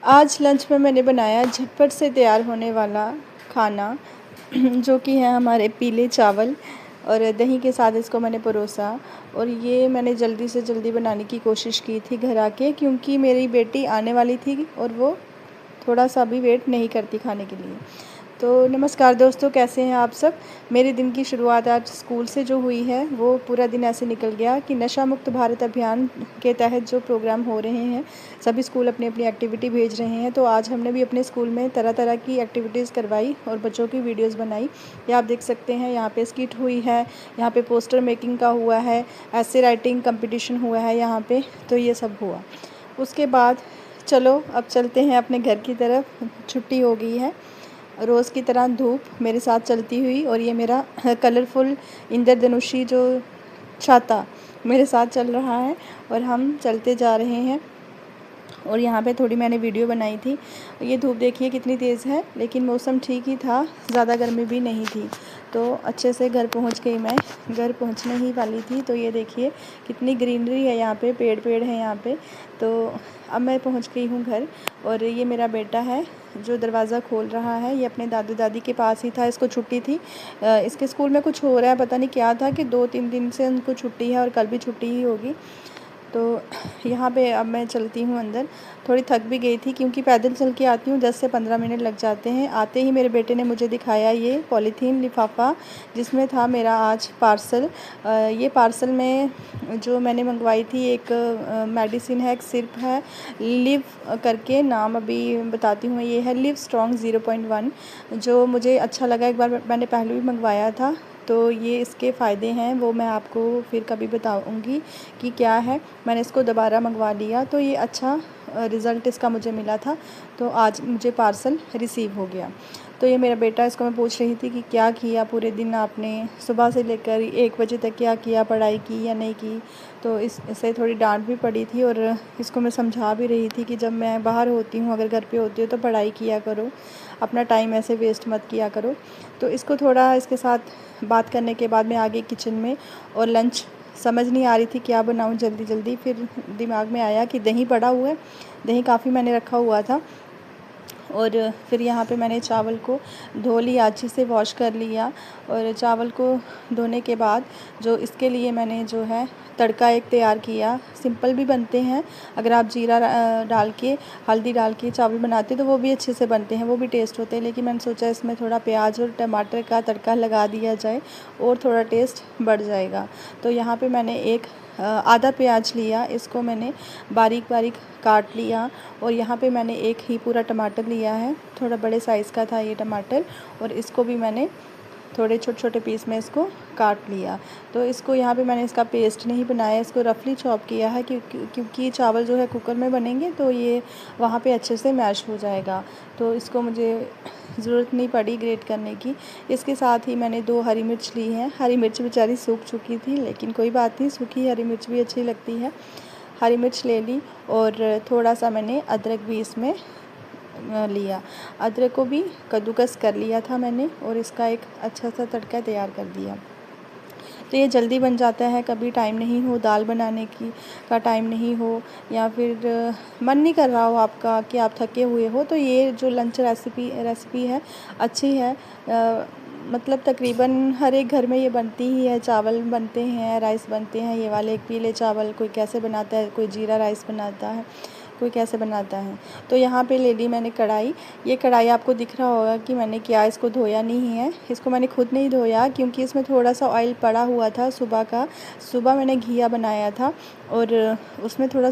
आज लंच में मैंने बनाया झटपट से तैयार होने वाला खाना जो कि है हमारे पीले चावल और दही के साथ इसको मैंने परोसा। और ये मैंने जल्दी से जल्दी बनाने की कोशिश की थी घर आके, क्योंकि मेरी बेटी आने वाली थी और वो थोड़ा सा भी वेट नहीं करती खाने के लिए। तो नमस्कार दोस्तों, कैसे हैं आप सब। मेरे दिन की शुरुआत आज स्कूल से जो हुई है वो पूरा दिन ऐसे निकल गया कि नशा मुक्त भारत अभियान के तहत जो प्रोग्राम हो रहे हैं, सभी स्कूल अपनी अपनी एक्टिविटी भेज रहे हैं। तो आज हमने भी अपने स्कूल में तरह तरह की एक्टिविटीज़ करवाई और बच्चों की वीडियोज़ बनाई। ये आप देख सकते हैं, यहाँ पे स्किट हुई है, यहाँ पे पोस्टर मेकिंग का हुआ है, ऐसे राइटिंग कंपटीशन हुआ है यहाँ पे। तो ये सब हुआ। उसके बाद चलो अब चलते हैं अपने घर की तरफ। छुट्टी हो गई है। रोज़ की तरह धूप मेरे साथ चलती हुई और ये मेरा कलरफुल इंद्रधनुषी जो छाता मेरे साथ चल रहा है और हम चलते जा रहे हैं। और यहाँ पे थोड़ी मैंने वीडियो बनाई थी। ये धूप देखिए कितनी तेज़ है, लेकिन मौसम ठीक ही था, ज़्यादा गर्मी भी नहीं थी। तो अच्छे से घर पहुँच गई मैं। घर पहुँचने ही वाली थी तो ये देखिए कितनी ग्रीनरी है यहाँ पे, पेड़ पेड़ है यहाँ पे। तो अब मैं पहुँच गई हूँ घर। और ये मेरा बेटा है जो दरवाज़ा खोल रहा है। ये अपने दादू दादी के पास ही था, इसको छुट्टी थी। इसके स्कूल में कुछ हो रहा है, पता नहीं क्या था कि 2-3 दिन से उनको छुट्टी है और कल भी छुट्टी ही होगी। तो यहाँ पे अब मैं चलती हूँ अंदर। थोड़ी थक भी गई थी क्योंकि पैदल चल के आती हूँ, 10 से 15 मिनट लग जाते हैं। आते ही मेरे बेटे ने मुझे दिखाया ये पॉलीथीन लिफाफा जिसमें था मेरा आज पार्सल। ये पार्सल में जो मैंने मंगवाई थी एक मेडिसिन है, एक सिरप है, लिव करके नाम अभी बताती हूँ। ये है लिव स्ट्रॉन्ग 0.1, जो मुझे अच्छा लगा। एक बार मैंने पहले भी मंगवाया था। तो ये इसके फ़ायदे हैं वो मैं आपको फिर कभी बताऊँगी कि क्या है। मैंने इसको दोबारा मंगवा लिया तो ये अच्छा रिज़ल्ट इसका मुझे मिला था। तो आज मुझे पार्सल रिसीव हो गया। तो ये मेरा बेटा, इसको मैं पूछ रही थी कि क्या किया पूरे दिन आपने, सुबह से लेकर 1 बजे तक क्या किया, पढ़ाई की या नहीं की। तो इससे थोड़ी डांट भी पड़ी थी और इसको मैं समझा भी रही थी कि जब मैं बाहर होती हूँ, अगर घर पे होती हूँ तो पढ़ाई किया करो, अपना टाइम ऐसे वेस्ट मत किया करो। तो इसको थोड़ा, इसके साथ बात करने के बाद मैं आ गई किचन में। और लंच समझ नहीं आ रही थी क्या बनाऊँ जल्दी जल्दी। फिर दिमाग में आया कि दही पड़ा हुआ है, दही काफ़ी मैंने रखा हुआ था। और फिर यहाँ पे मैंने चावल को धो लिया, अच्छे से वॉश कर लिया। और चावल को धोने के बाद जो इसके लिए मैंने जो है तड़का एक तैयार किया। सिंपल भी बनते हैं, अगर आप जीरा डाल के, हल्दी डाल के चावल बनाते तो वो भी अच्छे से बनते हैं, वो भी टेस्ट होते हैं। लेकिन मैंने सोचा इसमें थोड़ा प्याज और टमाटर का तड़का लगा दिया जाए और थोड़ा टेस्ट बढ़ जाएगा। तो यहाँ पे मैंने एक आधा प्याज लिया, इसको मैंने बारीक बारीक काट लिया। और यहाँ पे मैंने एक ही पूरा टमाटर लिया है, थोड़ा बड़े साइज़ का था ये टमाटर। और इसको भी मैंने थोड़े छोटे छोटे पीस में इसको काट लिया। तो इसको यहाँ पे मैंने इसका पेस्ट नहीं बनाया, इसको रफली चॉप किया है क्योंकि चावल जो है कुकर में बनेंगे तो ये वहाँ पे अच्छे से मैश हो जाएगा। तो इसको मुझे ज़रूरत नहीं पड़ी ग्रेट करने की। इसके साथ ही मैंने 2 हरी मिर्च ली हैं। हरी मिर्च बेचारी सूख चुकी थी, लेकिन कोई बात नहीं, सूखी हरी मिर्च भी अच्छी लगती है। हरी मिर्च ले ली और थोड़ा सा मैंने अदरक भी इसमें लिया। अदरक को भी कद्दूकस कर लिया था मैंने और इसका एक अच्छा सा तड़का तैयार कर दिया। तो ये जल्दी बन जाता है। कभी टाइम नहीं हो दाल बनाने की का टाइम नहीं हो, या फिर मन नहीं कर रहा हो आपका कि आप थके हुए हो, तो ये जो लंच रेसिपी है अच्छी है। मतलब तकरीबन हर एक घर में ये बनती ही है। चावल बनते हैं, राइस बनते हैं, ये वाले पीले चावल कोई कैसे बनाता है, कोई जीरा राइस बनाता है, कोई कैसे बनाता है। तो यहाँ पे ले ली मैंने कढ़ाई। ये कढ़ाई आपको दिख रहा होगा कि मैंने क्या इसको धोया नहीं है। इसको मैंने खुद नहीं धोया क्योंकि इसमें थोड़ा सा ऑयल पड़ा हुआ था सुबह का। सुबह मैंने घिया बनाया था और उसमें थोड़ा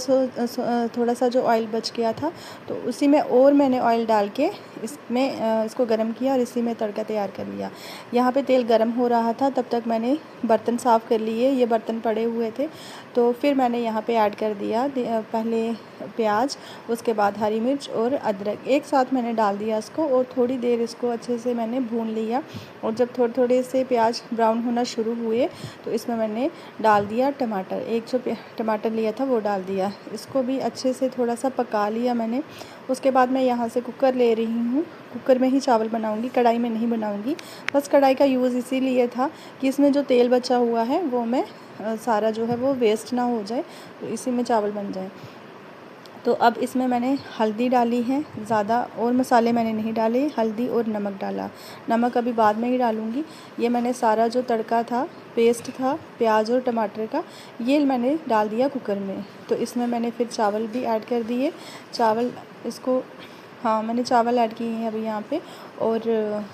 सा जो ऑयल बच गया था तो उसी में और मैंने ऑयल डाल के इसमें इसको गर्म किया और इसी में तड़का तैयार कर लिया। यहाँ पे तेल गर्म हो रहा था, तब तक मैंने बर्तन साफ़ कर लिए। ये बर्तन पड़े हुए थे तो फिर मैंने यहाँ पे ऐड कर दिया पहले प्याज, उसके बाद हरी मिर्च और अदरक एक साथ मैंने डाल दिया इसको और थोड़ी देर इसको अच्छे से मैंने भून लिया। और जब थोड़े थोड़े से प्याज ब्राउन होना शुरू हुए तो इसमें मैंने डाल दिया टमाटर। एक जो टमाटर लिया था वो डाल दिया। इसको भी अच्छे से थोड़ा सा पका लिया मैंने। उसके बाद मैं यहाँ से कुकर ले रही हूँ। कुकर में ही चावल बनाऊँगी, कढ़ाई में नहीं बनाऊँगी। बस कढ़ाई का यूज़ इसीलिए था कि इसमें जो तेल बचा हुआ है वो मैं सारा जो है वो वेस्ट ना हो जाए, तो इसी में चावल बन जाए। तो अब इसमें मैंने हल्दी डाली है ज़्यादा, और मसाले मैंने नहीं डाले, हल्दी और नमक डाला। नमक अभी बाद में ही डालूँगी। ये मैंने सारा जो तड़का था, पेस्ट था प्याज और टमाटर का, ये मैंने डाल दिया कुकर में। तो इसमें मैंने फिर चावल भी ऐड कर दिए। चावल इसको हाँ, मैंने चावल ऐड किए हैं अभी यहाँ पे, और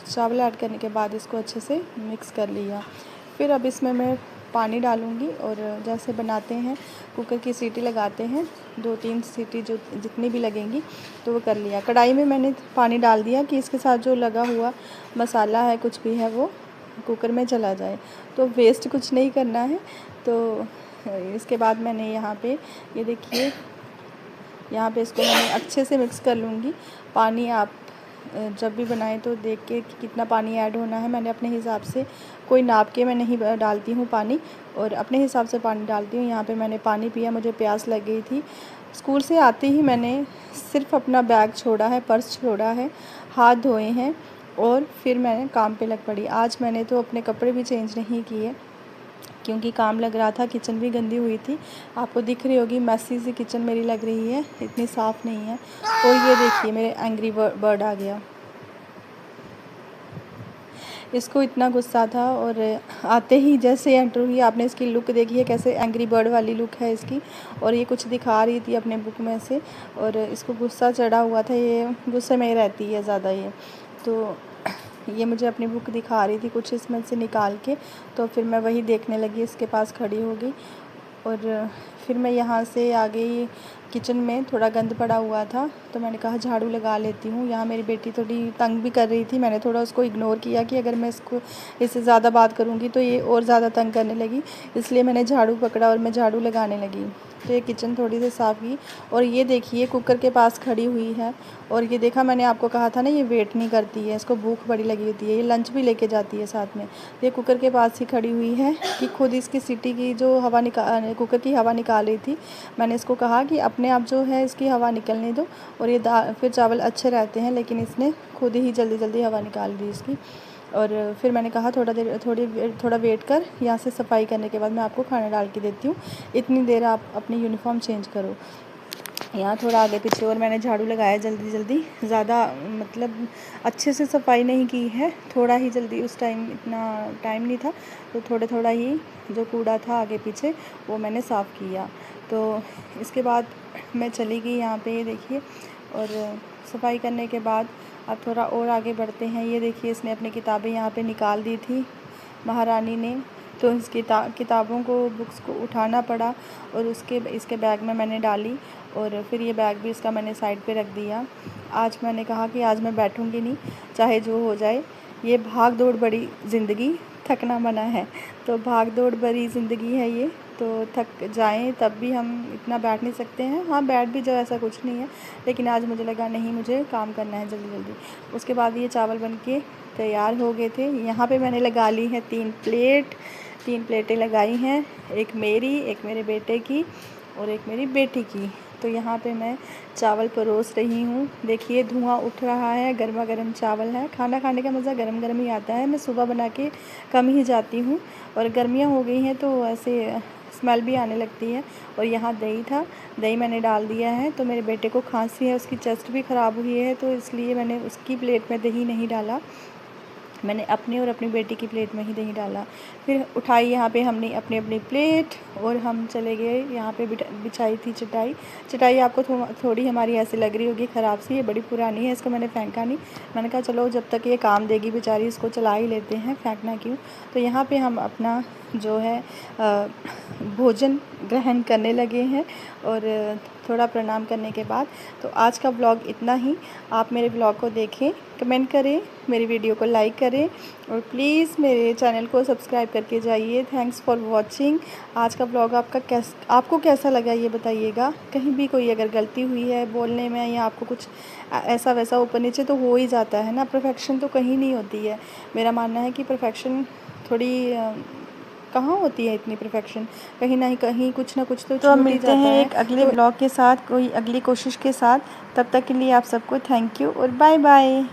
चावल ऐड करने के बाद इसको अच्छे से मिक्स कर लिया। फिर अब इसमें मैं पानी डालूँगी, और जैसे बनाते हैं कुकर की सीटी लगाते हैं, 2-3 सीटी जो जितनी भी लगेंगी तो वो कर लिया। कढ़ाई में मैंने पानी डाल दिया कि इसके साथ जो लगा हुआ मसाला है कुछ भी है वो कुकर में चला जाए, तो वेस्ट कुछ नहीं करना है। तो इसके बाद मैंने यहाँ पे ये देखिए, यहाँ पे इसको मैंने अच्छे से मिक्स कर लूँगी। पानी आप जब भी बनाएं तो देख के कि कितना पानी ऐड होना है। मैंने अपने हिसाब से, कोई नाप के मैं नहीं डालती हूँ पानी, और अपने हिसाब से पानी डालती हूँ। यहाँ पे मैंने पानी पिया, मुझे प्यास लग गई थी। स्कूल से आते ही मैंने सिर्फ अपना बैग छोड़ा है, पर्स छोड़ा है, हाथ धोए हैं, और फिर मैंने काम पे लग पड़ी। आज मैंने तो अपने कपड़े भी चेंज नहीं किए क्योंकि काम लग रहा था। किचन भी गंदी हुई थी, आपको दिख रही होगी, मैसी सी किचन मेरी लग रही है, इतनी साफ़ नहीं है। और ये देखिए मेरे एंग्री बर्ड आ गया, इसको इतना गुस्सा था, और आते ही जैसे एंटर हुई, आपने इसकी लुक देखी है कैसे एंग्री बर्ड वाली लुक है इसकी। और ये कुछ दिखा रही थी अपने बुक में से, और इसको गुस्सा चढ़ा हुआ था, ये गुस्से में ही रहती है ज़्यादा ये। तो ये मुझे अपनी बुक दिखा रही थी कुछ इसमें से निकाल के, तो फिर मैं वही देखने लगी, इसके पास खड़ी हो गई। और फिर मैं यहाँ से आ गई किचन में, थोड़ा गंद पड़ा हुआ था तो मैंने कहा झाड़ू लगा लेती हूँ। यहाँ मेरी बेटी थोड़ी तंग भी कर रही थी, मैंने थोड़ा उसको इग्नोर किया कि अगर मैं इससे ज़्यादा बात करूँगी तो ये और ज़्यादा तंग करने लगी, इसलिए मैंने झाड़ू पकड़ा और मैं झाड़ू लगाने लगी। तो ये किचन थोड़ी सी साफ़ की, और ये देखिए कुकर के पास खड़ी हुई है। और ये देखा, मैंने आपको कहा था ना ये वेट नहीं करती है, इसको भूख बड़ी लगी होती है, ये लंच भी लेके जाती है साथ में। ये कुकर के पास ही खड़ी हुई है कि खुद इसकी सीटी की जो हवा कुकर की हवा निकाल रही थी। मैंने इसको कहा कि अपने आप जो है इसकी हवा निकलने दो, और ये फिर चावल अच्छे रहते हैं, लेकिन इसने खुद ही जल्दी जल्दी हवा निकाल दी इसकी। और फिर मैंने कहा थोड़ा वेट कर, यहाँ से सफाई करने के बाद मैं आपको खाना डाल के देती हूँ, इतनी देर आप अपनी यूनिफॉर्म चेंज करो। यहाँ थोड़ा आगे पीछे और मैंने झाड़ू लगाया जल्दी जल्दी, ज़्यादा मतलब अच्छे से सफाई नहीं की है, थोड़ा ही जल्दी, उस टाइम इतना टाइम नहीं था, तो थोड़ा ही जो कूड़ा था आगे पीछे वो मैंने साफ़ किया। तो इसके बाद मैं चली गई यहाँ पे, ये देखिए। और सफाई करने के बाद अब थोड़ा और आगे बढ़ते हैं। ये देखिए, इसने अपनी किताबें यहाँ पे निकाल दी थी महारानी ने, तो इस किताबों को, बुक्स को उठाना पड़ा, और इसके बैग में मैंने डाली, और फिर ये बैग भी इसका मैंने साइड पे रख दिया। आज मैंने कहा कि आज मैं बैठूंगी नहीं, चाहे जो हो जाए। ये भाग दौड़ बड़ी ज़िंदगी, थकना मना है। तो भाग दौड़ भरी ज़िंदगी है ये, तो थक जाएं तब भी हम इतना बैठ नहीं सकते हैं। हाँ, बैठ भी जाओ ऐसा कुछ नहीं है, लेकिन आज मुझे लगा नहीं, मुझे काम करना है जल्दी जल्दी। उसके बाद ये चावल बन के तैयार हो गए थे। यहाँ पे मैंने लगा ली है 3 प्लेटें लगाई हैं, एक मेरी, एक मेरे बेटे की, और एक मेरी बेटी की। तो यहाँ पे मैं चावल परोस रही हूँ। देखिए धुआं उठ रहा है, गर्मा गर्म चावल है। खाना खाने का मज़ा गरम गरम ही आता है। मैं सुबह बना के कम ही जाती हूँ, और गर्मियाँ हो गई हैं तो ऐसे स्मेल भी आने लगती है। और यहाँ दही था, दही मैंने डाल दिया है। तो मेरे बेटे को खांसी है, उसकी चेस्ट भी ख़राब हुई है, तो इसलिए मैंने उसकी प्लेट में दही नहीं डाला, मैंने अपनी और अपनी बेटी की प्लेट में ही दही डाला। फिर उठाई यहाँ पे हमने अपनी अपनी प्लेट, और हम चले गए। यहाँ पे बिछाई थी चटाई आपको थोड़ी हमारी ऐसी लग रही होगी ख़राब सी, ये बड़ी पुरानी है, इसको मैंने फेंका नहीं। मैंने कहा चलो जब तक ये काम देगी बेचारी, इसको चला ही लेते हैं, फेंकना क्यों। तो यहाँ पे हम अपना जो है भोजन ग्रहण करने लगे हैं, और थोड़ा प्रणाम करने के बाद। तो आज का ब्लॉग इतना ही। आप मेरे ब्लॉग को देखें, कमेंट करें, मेरी वीडियो को लाइक करें, और प्लीज़ मेरे चैनल को सब्सक्राइब करके जाइए। Thanks for watching. आज का ब्लॉग आपको कैसा लगा ये बताइएगा। कहीं भी कोई अगर गलती हुई है बोलने में, या आपको कुछ ऐसा वैसा ऊपर नीचे तो हो ही जाता है ना, परफेक्शन तो कहीं नहीं होती है। मेरा मानना है कि परफेक्शन थोड़ी कहाँ होती है इतनी परफेक्शन, कहीं ना कहीं कुछ ना कुछ तो हम छूट ही मिलते जाता हैं है। एक अगले ब्लॉग के साथ, कोई अगली कोशिश के साथ। तब तक के लिए आप सबको थैंक यू और बाय बाय।